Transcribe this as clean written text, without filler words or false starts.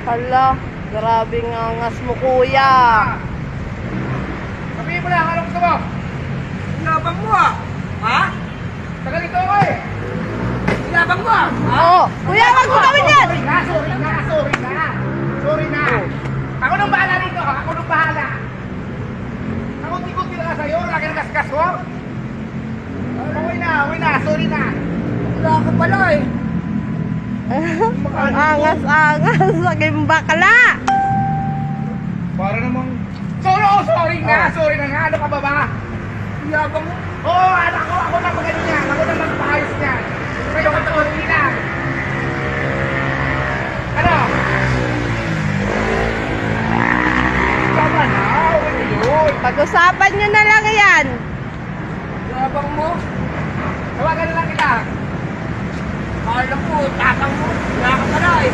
Hala, grabing angas mo, kuya. Sabihin mo lang, anong gusto mo? Sinabang mo ah! Ha? Tagal ito ako eh! Sinabang mo ah! Oo. Kuya, wag mo gawin yan! Sorry na! Sorry na! Ako nang bahala rito! Ako nang bahala! Ako tikot-tikot na sa'yo, laki ng gasgas ko! Okay na! Sorry na! Wala ka pala eh! Ang angas-angas, saging bakla. Para namang... Sorry na! Sorry na nga! Ano ka ba? Yabang mo! Oo! Ako na magaling yan! Ako na magpaayos niyan! Kayo ka sorry na! Ano? Tama na! Okay na yun! Pag-usapan nyo na lang yan. Yabang mo! Tawagan na lang kita! Alam mo, tapang mo! Wala ka pala eh!